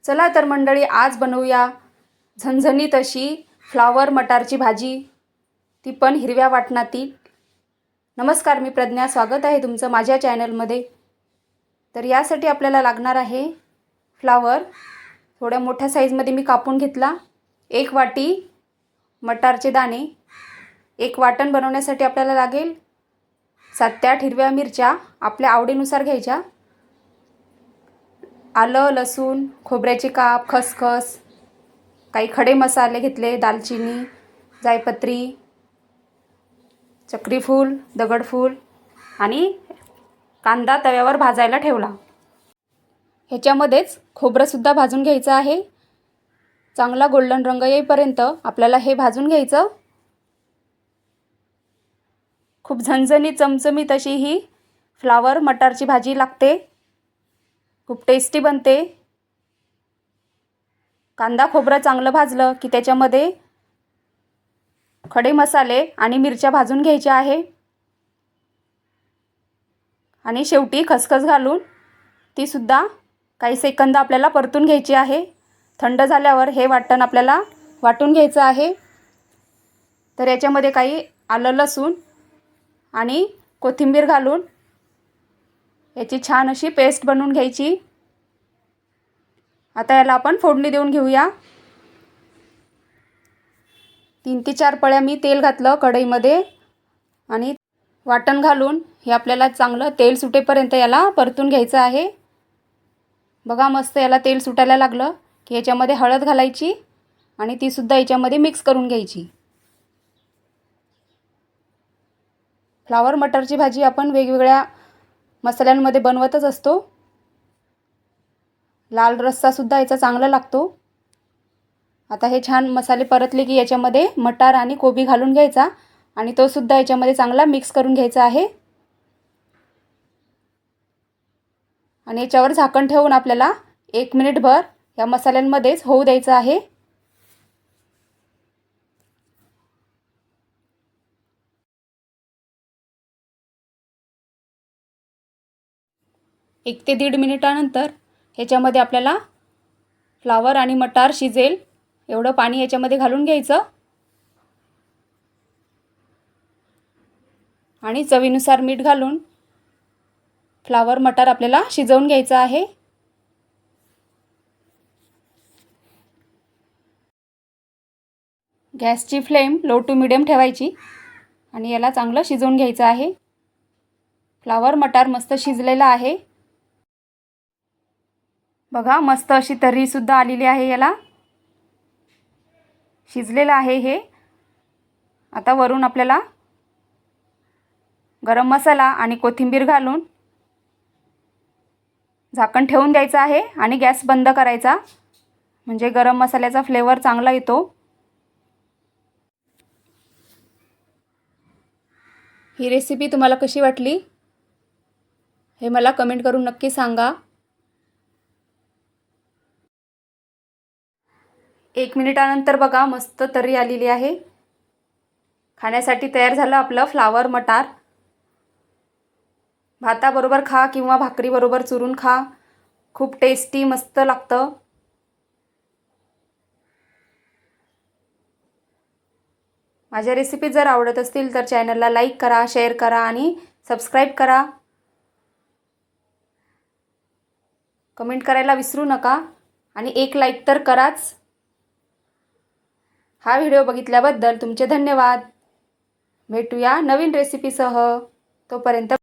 चला तर मंडळी, आज बनवूया झणझणीत अशी फ्लावर मटारची भाजी, ती पण हिरव्या वाटणातील। नमस्कार, मी प्रज्ञा, स्वागत आहे तुमचं माझ्या चॅनलमध्ये। तर यासाठी आपल्याला लागणार आहे फ्लावर, थोड्या मोठ्या साईजमध्ये मी कापून घेतला। 1 वाटी मटारचे दाणे। एक वाटण बनवण्यासाठी आपल्याला लागेल 7 ते 8 हिरव्या मिरच्या, आपल्या आवडीनुसार घ्यायच्या। आलं, लसूण, खोबऱ्याचे काप, खसखस, काही खडे मसाले घेतले, दालचिनी, जायपत्री, चक्रीफूल, दगडफूल आणि कांदा तव्यावर भाजायला ठेवला। ह्याच्यामध्येच खोबरं सुद्धा भाजून घ्यायचं आहे। चांगला गोल्डन रंग येईपर्यंत आपल्याला हे भाजून घ्यायचं। खूप झणझणीत चमचमीत अशी ही फ्लावर मटारची भाजी लागते, खूप टेस्टी बनते। कांदा खोबरं चांगलं भाजलं की त्याच्यामध्ये खडे मसाले आणि मिरच्या भाजून घ्यायच्या आहे आणि शेवटी खसखस घालून ती सुद्धा काही सेकंद आपल्याला परतून घ्यायची आहे। थंड झाल्यावर हे वाटण आपल्याला वाटून घ्यायचं आहे। तर याच्यामध्ये काही आलं, लसूण आणि कोथिंबीर घालून याची छान अशी पेस्ट बनवून घ्यायची। आता याला आपण फोडणी देऊन घेऊया। 3 ते 4 पळ्या मी तेल घातलं कढईमध्ये आणि वाटण घालून हे आपल्याला चांगलं तेल सुटेपर्यंत याला परतून घ्यायचं आहे। बघा, मस्त याला तेल सुटायला लागलं की याच्यामध्ये हळद घालायची आणि ती सुद्धा याच्यामध्ये मिक्स करून घ्यायची। फ्लावर मटारची भाजी आपण वेगवेगळ्या मसाल्यांमध्ये बनवतच असतो। लाल रस्सा सुद्धा याचा चांगला लागतो। आता हे छान मसाले परतले की याच्यामध्ये मटार आणि कोबी घालून घ्यायचा आणि तो सुद्धा याच्यामध्ये चांगला मिक्स करून घ्यायचा आहे आणि याच्यावर झाकण ठेवून आपल्याला 1 मिनिटभर या मसाल्यांमध्येच होऊ द्यायचं आहे। एक ते 1.5 मिनिटानंतर ह्याच्यामध्ये आपल्याला फ्लावर आणि मटार शिजेल एवढं पाणी याच्यामध्ये घालून घ्यायचं आणि चवीनुसार मीठ घालून फ्लावर मटार आपल्याला शिजवून घ्यायचं आहे। गॅसची फ्लेम लो टू मीडियम ठेवायची आणि याला चांगलं शिजवून घ्यायचं आहे। फ्लावर मटार मस्त शिजलेला आहे। बघा, मस्त अशी तर्री सुद्धा आलेली आहे, याला शिजलेलं आहे हे। आता वरून आपल्याला गरम मसाला आणि कोथिंबीर घालून झाकण ठेवून द्यायचं आहे आणि गॅस बंद करायचा, म्हणजे गरम मसाल्याचा फ्लेवर चांगला येतो। ही रेसिपी तुम्हाला कशी वाटली हे मला कमेंट करून नक्की सांगा। 1 मिनिटानंतर बघा, मस्त तर्री आलेली आहे। खाण्यासाठी तयार झालं आपलं फ्लावर मटार। भाताबरोबर खा किंवा भाकरीबरोबर चुरून खा, खूप टेस्टी मस्त लागतं। माझ्या रेसिपी जर आवडत असतील तर चॅनलला लाईक करा, शेअर करा आणि सबस्क्राईब करा। कमेंट करायला विसरू नका आणि एक लाईक तर कराच। हा व्हिडिओ बघितल्याबद्दल तुमचे धन्यवाद। भेटूया नवीन रेसिपीसह, तोपर्यंत